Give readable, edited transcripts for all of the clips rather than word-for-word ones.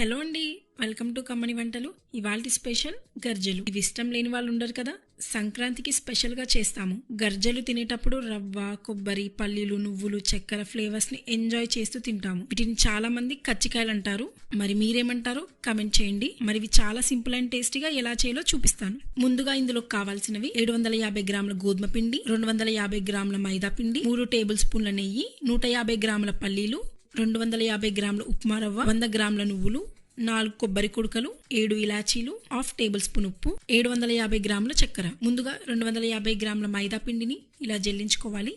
Hello అండి, welcome to కమ్మని వంటలు. ఇవాల్టి స్పెషల్ గర్జలు. ఇవి ఇష్టం లేని వాళ్ళు ఉండరు కదా. సంక్రాంతికి స్పెషల్గా చేస్తాము. గర్జలు తినేటప్పుడు రవ్వ, కొబ్బరి, పల్లీలు, నువ్వులు, చక్కెర ఫ్లేవర్స్ని ఎంజాయ్ చేస్తూ తింటాము. వీటిని చాలా మంది కజ్జికాయలు అంటారు. మరి మీరేమంటారో కమెంట్ చేయండి. మరి ఇవి చాలా సింపుల్ అండ్ టేస్టీగా ఎలా చేయాలో చూపిస్తాను. ముందుగా ఇందులో కావాల్సినవి 750 గ్రాముల గోధుమ పిండి, 250 గ్రాముల మైదా పిండి, 3 టేబుల్ స్పూన్ల నెయ్యి, 150 గ్రాముల పల్లీలు, 250 గ్రాముల ఉప్మా రవ్వ, 100 గ్రాముల నువ్వులు, 4 కొబ్బరి కుడకలు, 7 ఇలాచీలు, హాఫ్ టేబుల్ స్పూన్ ఉప్పు, 750 గ్రాముల చక్కెర. ముందుగా 250 గ్రాముల మైదా పిండిని ఇలా జల్లించుకోవాలి.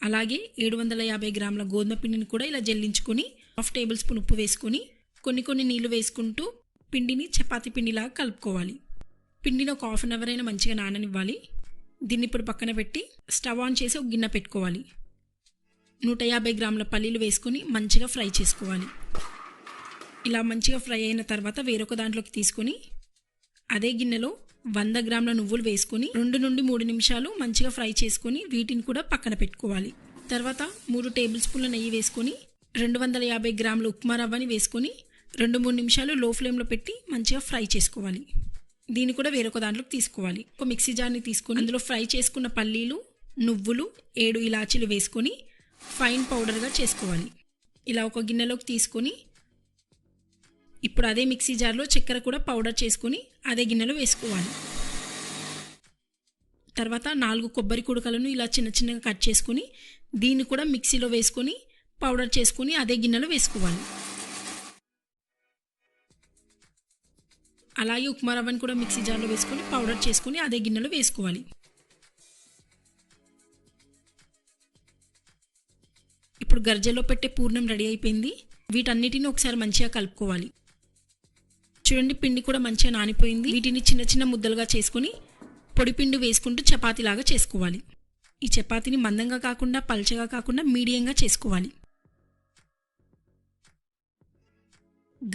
అలాగే 750 గ్రాముల గోధుమ పిండిని కూడా ఇలా జల్లించుకొని హాఫ్ టేబుల్ స్పూన్ ఉప్పు వేసుకొని కొన్ని నీళ్లు వేసుకుంటూ పిండిని చపాతీ పిండిలాగా కలుపుకోవాలి. పిండిని ఒక హాఫ్ అన్ అవర్ అయినా మంచిగా నాననివ్వాలి. దీన్ని ఇప్పుడు పక్కన పెట్టి స్టవ్ ఆన్ చేసి ఒక గిన్నె పెట్టుకోవాలి. 150 గ్రాముల పల్లీలు వేసుకొని మంచిగా ఫ్రై చేసుకోవాలి. ఇలా మంచిగా ఫ్రై అయిన తర్వాత వేరొక దాంట్లోకి తీసుకొని అదే గిన్నెలో 100 గ్రాముల నువ్వులు వేసుకొని 2 నుండి 3 నిమిషాలు మంచిగా ఫ్రై చేసుకొని వీటిని కూడా పక్కన పెట్టుకోవాలి. తర్వాత 3 టేబుల్ స్పూన్ల నెయ్యి వేసుకొని 250 గ్రాముల ఉప్మా రవ్వని వేసుకొని 2-3 నిమిషాలు లో ఫ్లేమ్లో పెట్టి మంచిగా ఫ్రై చేసుకోవాలి. దీన్ని కూడా వేరొక దాంట్లోకి తీసుకోవాలి. ఒక మిక్సీ జార్ని తీసుకొని అందులో ఫ్రై చేసుకున్న పల్లీలు, నువ్వులు, 7 ఇలాచీలు వేసుకొని ఫైన్ పౌడర్గా చేసుకోవాలి. ఇలా ఒక గిన్నెలోకి తీసుకొని ఇప్పుడు అదే మిక్సీ జార్లో చక్కెర కూడా పౌడర్ చేసుకొని అదే గిన్నెలో వేసుకోవాలి. తర్వాత 4 కొబ్బరి కుడకలను ఇలా చిన్నగా కట్ చేసుకొని దీన్ని కూడా మిక్సీలో వేసుకొని పౌడర్ చేసుకొని అదే గిన్నెలో వేసుకోవాలి. అలాగే ఉప్మా రవ్వని కూడా మిక్సీ జార్లో వేసుకొని పౌడర్ చేసుకొని అదే గిన్నెలో వేసుకోవాలి. ఇప్పుడు గర్జలో పెట్టే పూర్ణం రెడీ అయిపోయింది. వీటన్నిటిని ఒకసారి మంచిగా కలుపుకోవాలి. చూడండి, పిండి కూడా మంచిగా నానిపోయింది. వీటిని చిన్న ముద్దలుగా చేసుకొని పొడి పిండి వేసుకుంటూ చపాతీలాగా చేసుకోవాలి. ఈ చపాతీని మందంగా కాకుండా పల్చగా కాకుండా మీడియంగా చేసుకోవాలి.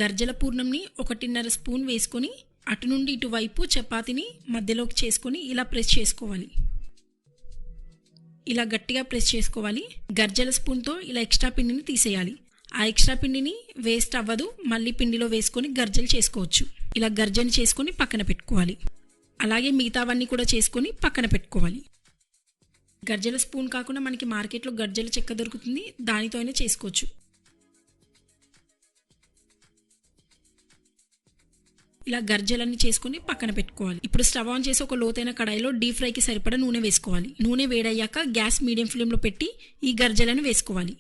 గర్జల పూర్ణంని 1.5 స్పూన్ వేసుకొని అటు నుండి ఇటువైపు చపాతీని మధ్యలోకి చేసుకొని ఇలా ప్రెస్ చేసుకోవాలి. ఇలా గట్టిగా ప్రెస్ చేసుకోవాలి. గర్జల స్పూన్తో ఇలా ఎక్స్ట్రా పిండిని తీసేయాలి. ఆ ఎక్స్ట్రా పిండిని వేస్ట్ అవ్వదు. మళ్ళీ పిండిలో వేసుకొని గర్జలు చేసుకోవచ్చు. ఇలా గర్జని చేసుకొని పక్కన పెట్టుకోవాలి. అలాగే మిగతావన్నీ కూడా చేసుకొని పక్కన పెట్టుకోవాలి. గర్జల స్పూన్ కాకుండా మనకి మార్కెట్లో గర్జల చెక్క దొరుకుతుంది, దానితో అయినా చేసుకోవచ్చు. ఇలా గర్జలన్నీ చేసుకొని పక్కన పెట్టుకోవాలి. ఇప్పుడు స్టవ్ ఆన్ చేసి ఒక లోతైన కడాయిలో డీప్ ఫ్రైకి సరిపడా నూనె వేసుకోవాలి. నూనె వేడయ్యాక గ్యాస్ మీడియం ఫ్లేమ్లో పెట్టి ఈ గర్జలను వేసుకోవాలి.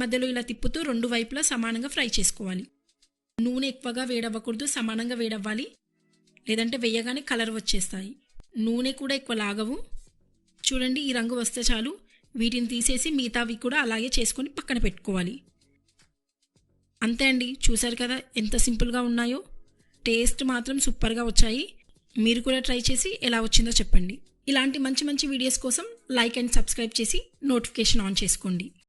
మధ్యలో ఇలా తిప్పుతూ 2 వైపులా సమానంగా ఫ్రై చేసుకోవాలి. నూనె ఎక్కువగా వేడవ్వకూడదు, సమానంగా వేడవ్వాలి. లేదంటే వేయగానే కలర్ వచ్చేస్తాయి. నూనె కూడా ఎక్కువ లాగవు. చూడండి, ఈ రంగు వస్తే చాలు. వీటిని తీసేసి మిగతావి కూడా అలాగే చేసుకొని పక్కన పెట్టుకోవాలి. అంతే అండి, చూసారు కదా ఎంత సింపుల్గా ఉన్నాయో. టేస్ట్ మాత్రం సూపర్గా వచ్చాయి. మీరు కూడా ట్రై చేసి ఎలా వచ్చిందో చెప్పండి. ఇలాంటి మంచి వీడియోస్ కోసం లైక్ అండ్ సబ్స్క్రైబ్ చేసి నోటిఫికేషన్ ఆన్ చేసుకోండి.